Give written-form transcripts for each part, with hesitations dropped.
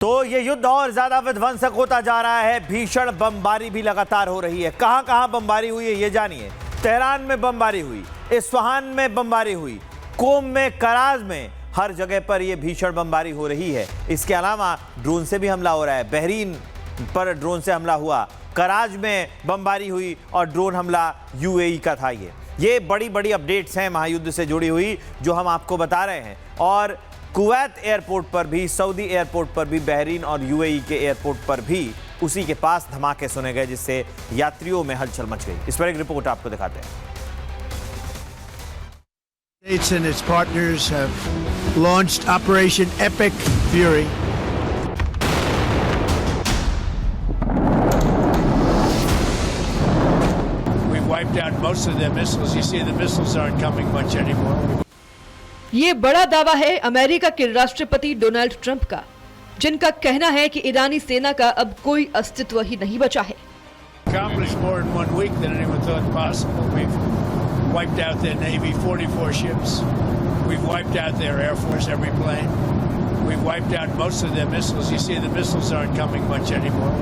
तो ये युद्ध और ज्यादा विध्वंसक होता जा रहा है। भीषण बमबारी भी लगातार हो रही है। कहां कहां बमबारी हुई है ये जानिए। तेहरान में बमबारी हुई, इस्फहान में बमबारी हुई, कोम में, कराज में, हर जगह पर यह भीषण बमबारी हो रही है। इसके अलावा ड्रोन से भी हमला हो रहा है। बहरीन पर ड्रोन से हमला हुआ, कराज में बमबारी हुई और ड्रोन हमला यूएई का था। ये बड़ी बड़ी अपडेट्स हैं महायुद्ध से जुड़ी हुई जो हम आपको बता रहे हैं। और कुवैत एयरपोर्ट पर भी, सऊदी एयरपोर्ट पर भी, बहरीन और यूएई के एयरपोर्ट पर भी उसी के पास धमाके सुने गए जिससे यात्रियों में हलचल मच गई। इस पर एक रिपोर्ट आपको दिखाते हैं। States and its partners have launched Operation Epic Fury. We've wiped out most of their missiles. You see, the missiles aren't coming much anymore. ये बड़ा दावा है अमेरिका के राष्ट्रपति डोनाल्ड ट्रंप का, जिनका कहना है कि ईरानी सेना का अब कोई अस्तित्व ही नहीं बचा है। Accomplished more in 1 week than anyone thought possible. We've wiped out their Navy, 44 ships. We've wiped out their Air Force, every plane. We've wiped out most of their missiles. You see, the missiles aren't coming much anymore.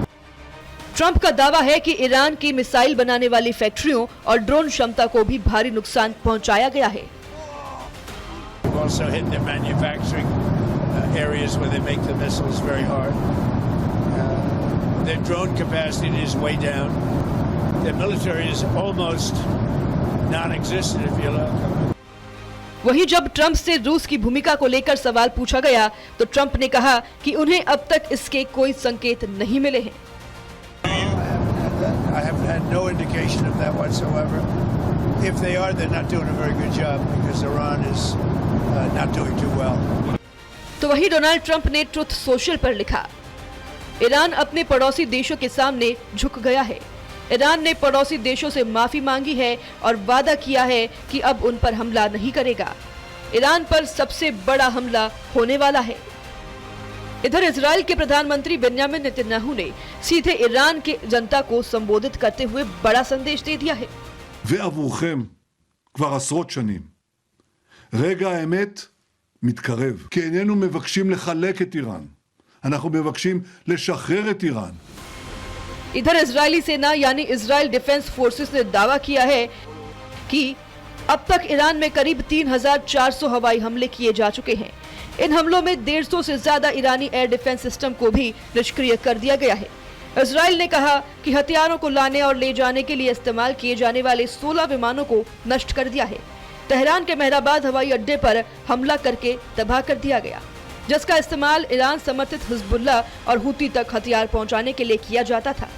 Trump का दावा है कि Iran की missile बनाने वाली फैक्ट्रियों और drone क्षमता को भी भारी नुकसान पहुंचाया गया है। We've also hit their manufacturing areas where they make the missiles very hard. Their drone capacity is way down. Their military is almost non-existent, if you look. वहीं जब ट्रंप से रूस की भूमिका को लेकर सवाल पूछा गया तो ट्रंप ने कहा कि उन्हें अब तक इसके कोई संकेत नहीं मिले हैं। I have had no indication of that whatsoever. If they are, they're not doing a very good job because Iran is not doing too well. तो वहीं डोनाल्ड ट्रंप ने ट्रुथ सोशल पर लिखा, ईरान अपने पड़ोसी देशों के सामने झुक गया है। ईरान ने पड़ोसी देशों से माफी मांगी है और वादा किया है कि अब उन पर हमला नहीं करेगा। ईरान पर सबसे बड़ा हमला होने वाला है। इधर इजराइल के प्रधानमंत्री बेन्यामिन नेतन्याहू ने सीधे ईरान के जनता को संबोधित करते हुए बड़ा संदेश दे दिया है। ועבורכם כבר עשרות שנים. רגע האמת מתקרב, כי איננו מבקשים לחלק את איראן. אנחנו מבקשים לשחרר את איראן. इधर इजरायली सेना यानी इजराइल डिफेंस फोर्सेस ने दावा किया है कि अब तक ईरान में करीब 3,400 हवाई हमले किए जा चुके हैं। इन हमलों में 150 से ज्यादा ईरानी एयर डिफेंस सिस्टम को भी निष्क्रिय कर दिया गया है। इजराइल ने कहा कि हथियारों को लाने और ले जाने के लिए इस्तेमाल किए जाने वाले 16 विमानों को नष्ट कर दिया है। तेहरान के मेहराबाद हवाई अड्डे पर हमला करके तबाह कर दिया गया, जिसका इस्तेमाल ईरान समर्थित हिजबुल्लाह और हुती तक हथियार पहुंचाने के लिए किया जाता था।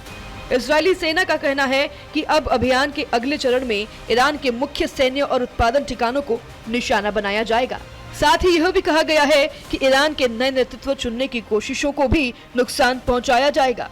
इजरायली सेना का कहना है कि अब अभियान के अगले चरण में ईरान के मुख्य सैन्य और उत्पादन ठिकानों को निशाना बनाया जाएगा। साथ ही यह भी कहा गया है कि ईरान के नए नेतृत्व चुनने की कोशिशों को भी नुकसान पहुंचाया जाएगा।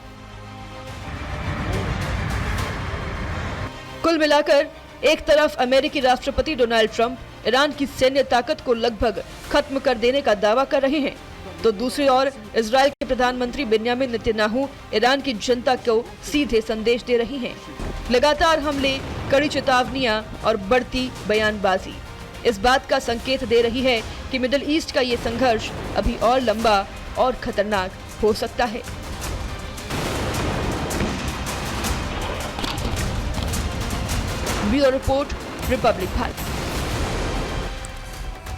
कुल मिलाकर एक तरफ अमेरिकी राष्ट्रपति डोनाल्ड ट्रंप ईरान की सैन्य ताकत को लगभग खत्म कर देने का दावा कर रहे हैं, तो दूसरी ओर इजराइल के प्रधानमंत्री बेन्यामिन नेतन्याहू ईरान की जनता को सीधे संदेश दे रही हैं। लगातार हमले, कड़ी चेतावनियां और बढ़ती बयानबाजी इस बात का संकेत दे रही है कि मिडिल ईस्ट का ये संघर्ष अभी और लंबा और खतरनाक हो सकता है। Bureau report, Republic Bharat.